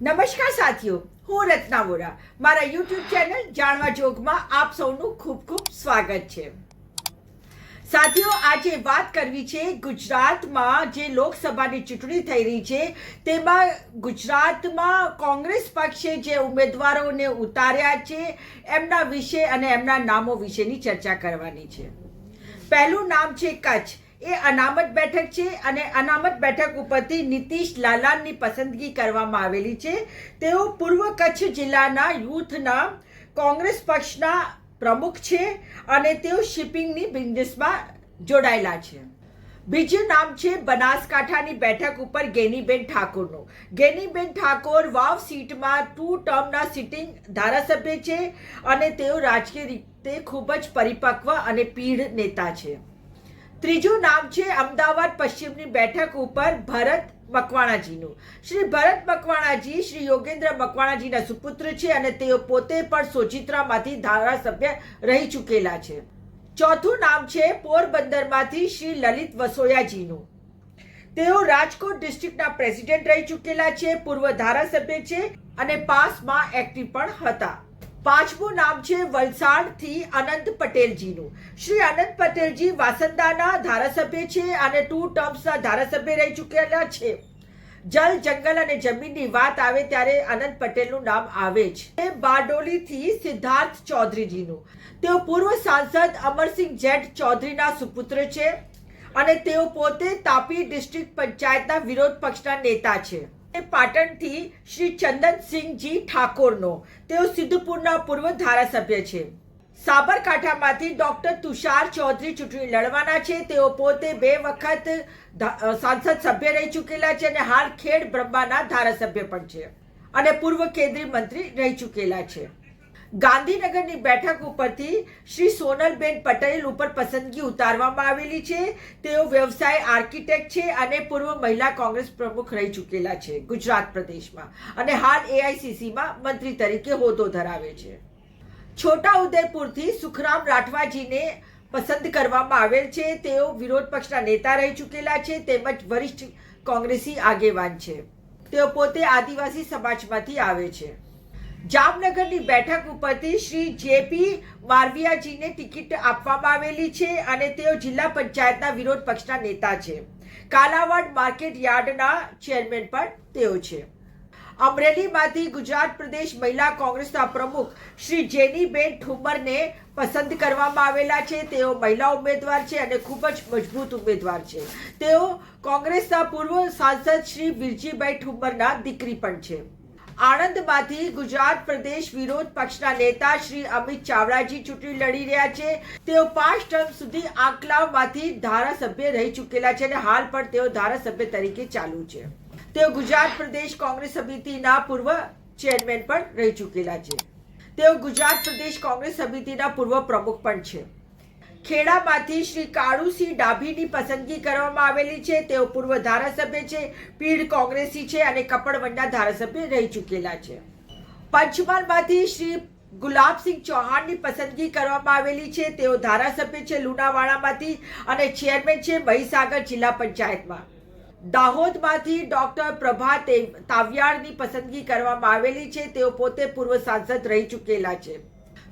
નમસ્કાર સાથીઓ, હું રત્ના વોરા. મારા યુટ્યુબ ચેનલ જાણવા જોગમાં આપ સૌનું ખૂબ ખૂબ સ્વાગત છે. સાથીઓ, આજે વાત કરવી છે ગુજરાતમાં જે લોકસભાની ચૂંટણી થઈ રહી છે તેમાં ગુજરાતમાં કોંગ્રેસ પક્ષે જે ઉમેદવારોને ઉતાર્યા છે એમના વિશે અને એમના નામો વિશેની ચર્ચા કરવાની છે. પહેલું નામ છે કચ્છ. એ અનામત બેઠક છે અને અનામત બેઠક ઉપરથી નીતિશ લાલાનની પસંદગી કરવામાં આવેલી છે. તેઓ પૂર્વ કચ્છ જિલ્લાના યુથના કોંગ્રેસ પક્ષના પ્રમુખ છે અને તેઓ શિપિંગની બિઝનેસમાં જોડાયેલા છે. બીજું નામ છે બનાસકાંઠાની બેઠક ઉપર ગેનીબેન ઠાકોરનું. ગેનીબેન ઠાકોર વાવ સીટમાં 2 ટર્મના સિટિંગ ધારાસભ્ય છે અને તેઓ રાજકીય રીતે ખૂબ જ પરિપક્વ અને પીઢ નેતા છે. ત્રીજું નામ છે અમદાવાદ પશ્ચિમની બેઠક ઉપર ભરત મકવાણાજીનું. શ્રી ભરત મકવાણાજી શ્રી યોગેન્દ્ર મકવાણાજીના સુપુત્ર છે અને તેઓ પોતે પણ સોજિત્રામાંથી ધારાસભ્ય રહી ચૂકેલા છે. ચોથું નામ છે પોરબંદરમાંથી શ્રી લલિત વસોયાજીનું. તેઓ રાજકોટ ડિસ્ટ્રિક્ટના પ્રેસિડેન્ટ રહી ચૂકેલા છે, પૂર્વ ધારાસભ્ય છે અને પાસમાં એક્ટિવ પણ હતા. પાંચમું નામ છે વલસાડથી અનંત પટેલજીનું. શ્રી અનંત પટેલજી વાસંદાના ધારાસભ્ય છે અને 2 ટર્મ્સના ધારાસભ્ય રહી ચૂકેલા છે. જલ જંગલ અને જમીનની વાત આવે ત્યારે અનંત પટેલનું નામ આવે છે. બારડોલીથી સિદ્ધાર્થ ચૌધરીજીનું. તેઓ પૂર્વ સાંસદ અમરસિંહ જેઠ ચૌધરીના સુપુત્ર છે અને તેઓ પોતે તાપી ડિસ્ટ્રિક્ટ પંચાયતના વિરોધ પક્ષના નેતા છે. પાટણથી શ્રી ચંદનસિંહજી ઠાકોરનો. તેઓ સિદ્ધપુરના પૂર્વ ધારાસભ્ય છે. સાબરકાંઠામાંથી ડોક્ટર તુષાર ચૌધરી ચૂંટણી લડવાના છે. તેઓ પોતે 2 વખત સાંસદ સભ્ય રહી ચૂકેલા છે અને હાલ ખેડ બ્રહ્માના ધારાસભ્ય પણ છે અને પૂર્વ કેન્દ્રીય મંત્રી રહી ચૂકેલા છે. ગાંધીનગરની બેઠક ઉપરથી શ્રી સોનલબેન પટેલ ઉપર પસંદગી ઉતારવામાં આવેલી છે. તેઓ વ્યવસાય આર્કિટેક્ટ છે અને પૂર્વ મહિલા કોંગ્રેસ પ્રમુખ રહી ચૂકેલા છે ગુજરાત પ્રદેશમાં અને હાલ એઆઈસીસીમાં મંત્રી તરીકે હોદ્દો ધરાવે છે. છોટાઉદેપુરથી સુખરામ રાઠવાજીને પસંદ કરવામાં આવેલ છે. તેઓ વિરોધ પક્ષના નેતા રહી ચૂકેલા છે તેમજ વરિષ્ઠ કોંગ્રેસી આગેવાન છે. તેઓ પોતે આદિવાસી સમાજમાંથી આવે છે. જામનગરની બેઠક ઉપરથી શ્રી જેપી મારવિયાજીને ટિકિટ આપવામાં આવેલી છે અને તેઓ જિલ્લા પંચાયતના વિરોધ પક્ષના નેતા છે. કાલાવાડ માર્કેટ યાર્ડના ચેરમેન પણ તેઓ છે. અમરેલીમાંથી ગુજરાત પ્રદેશ મહિલા કોંગ્રેસના પ્રમુખ શ્રી જેનીબેન ઠુમ્મરને પસંદ કરવામાં આવેલા છે. તેઓ મહિલા ઉમેદવાર છે અને ખૂબ જ મજબૂત ઉમેદવાર છે. તેઓ કોંગ્રેસના પૂર્વ સાંસદ શ્રી વિરજીભાઈ ઠુમ્મરના દીકરી પણ છે. આણંદમાંથી ગુજરાત પ્રદેશ વિરોધ પક્ષના નેતા શ્રી અમિત ચાવડાજી ચૂંટણી લડી રહ્યા છે. તેઓ 5 ટર્મ સુધી આંકલાવમાંથી ધારાસભ્ય રહી ચૂકેલા છે અને હાલ પણ તેઓ ધારાસભ્ય તરીકે ચાલુ છે. તેઓ ગુજરાત પ્રદેશ કોંગ્રેસ સમિતિના પૂર્વ ચેરમેન પણ રહી ચૂકેલા છે. તેઓ ગુજરાત પ્રદેશ કોંગ્રેસ સમિતિના પૂર્વ પ્રમુખ પણ છે. ખેડામાંથી શ્રી કાળુસિંહ ડાભીની પસંદગી કરવામાં આવેલી છે. તેઓ પૂર્વ ધારાસભ્ય છે, પીઢ કોંગ્રેસી છે અને કપડવંડના ધારાસભ્ય રહી ચૂકેલા છે. પંચમહાલમાંથી શ્રી ગુલાબસિંહ ચૌહાણની પસંદગી કરવામાં આવેલી છે. તેઓ ધારાસભ્ય છે લુણાવાડામાંથી અને ચેરમેન છે મહીસાગર જિલ્લા પંચાયતમાં. દાહોદમાંથી ડોક્ટર પ્રભા તાવિયાડની પસંદગી કરવામાં આવેલી છે. તેઓ પોતે પૂર્વ સાંસદ રહી ચૂકેલા છે.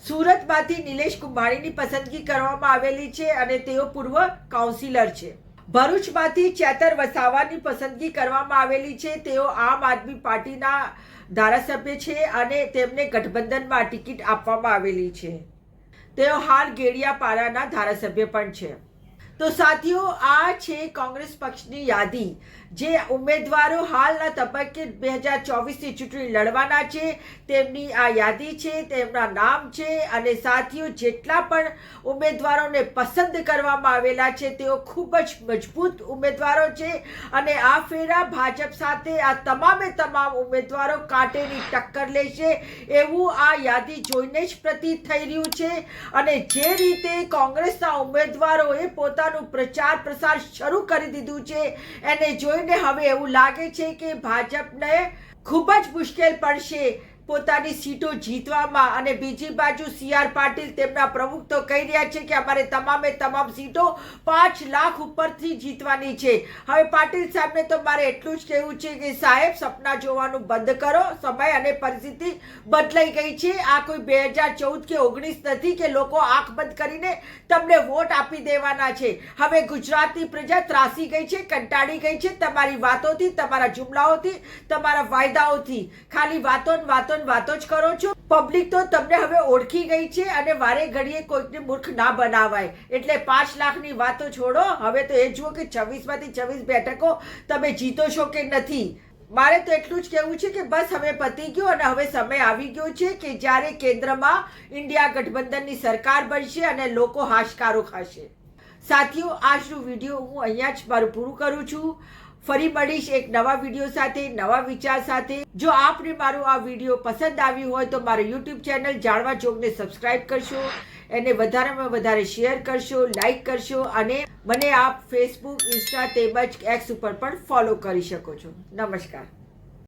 સુરતમાંથી નિલેશ કુંભાણીની પસંદગી કરવામાં આવેલી છે અને તેઓ પૂર્વ કાઉન્સિલર છે. ભરૂચમાંથી ચેતર વસાવાની પસંદગી કરવામાં આવેલી છે. તેઓ આમ આદમી પાર્ટીના ધારાસભ્ય છે અને તેમને ગઠબંધનમાં ટિકિટ આપવામાં આવેલી છે. તેઓ હાલ ગેડિયાપાડાના ધારાસભ્ય પણ છે. તો સાથીઓ, આ છે કોંગ્રેસ પક્ષની યાદી. જે ઉમેદવારો હાલના તબક્કે 2024ની ચૂંટણી લડવાના છે તેમની આ યાદી છે, તેમના નામ છે અને સાથીઓ જેટલા પણ ઉમેદવારોને પસંદ કરવામાં આવેલા છે તેઓ ખૂબ જ મજબૂત ઉમેદવારો છે અને આ ફેરા ભાજપ સાથે આ તમામે તમામ ઉમેદવારો કાંટેની ટક્કર લેશે એવું આ યાદી જોઈને જ પ્રતીત થઈ રહ્યું છે. અને જે રીતે કોંગ્રેસના ઉમેદવારોએ પોતાનું પ્રચાર પ્રસાર શરૂ કરી દીધું છે એને જોઈને હવે એવું લાગે છે કે ભાજપને ખૂબ જ મુશ્કેલ પડશે પોતાની સીટો જીતવામાં, અને બીજી બાજુ CR પાટીલ તેમના પ્રમુખ તો કહી રહ્યા છે કે અમારે તમામે તમામ સીટો 5 લાખ ઉપરથી જીતવાની છે. હવે પાટીલ સાહેબને તો મારે એટલું જ કહેવું છે કે સાહેબ, સપના જોવાનું બંધ કરો. સમય અને પરિસ્થિતિ બદલાઈ ગઈ છે. આ કોઈ 2014 કે 19 નથી કે લોકો આંખ બંધ કરીને તમને વોટ આપી દેવાના છે. હવે ગુજરાતની પ્રજા ત્રાસી ગઈ છે, કંટાળી ગઈ છે તમારી વાતોથી, તમારા જુમલાઓથી, તમારા વાયદાઓથી. ખાલી વાતો જ કરો છો. પબ્લિક તો તમને હવે ઓળખી ગઈ છે અને વારે ઘડીએ કોઈકને મૂર્ખ ના બનાવાય. એટલે 5 લાખની વાતો છોડો. હવે તો એ જુઓ કે 26 માંથી 26 બેઠકો તમે જીતો છો કે નથી. મારે તો એટલું જ કહેવું છે કે બસ હવે પતી ગયું, અને હવે સમય આવી ગયો છે કે જ્યારે કેન્દ્રમાં ઇન્ડિયા ગઠબંધનની સરકાર બનશે અને લોકો હાશકારો ખાશે. સાથીઓ, આજનો વિડીયો હું અહીંયા જ મારું પૂરું કરું છું. ફરી મળીશ એક નવા વિડીયો સાથે, નવા વિચાર સાથે. જો આપને મારો આ વિડીયો પસંદ આવ્યું હોય તો મારું YouTube ચેનલ જાણવા જોગને સબસ્ક્રાઇબ કરશો, એને વધારેમાં વધારે શેર કરશો, લાઈક કરશો, અને મને આપ Facebook, Insta તેમજ X ઉપર પણ ફોલો કરી શકો છો. નમસ્કાર.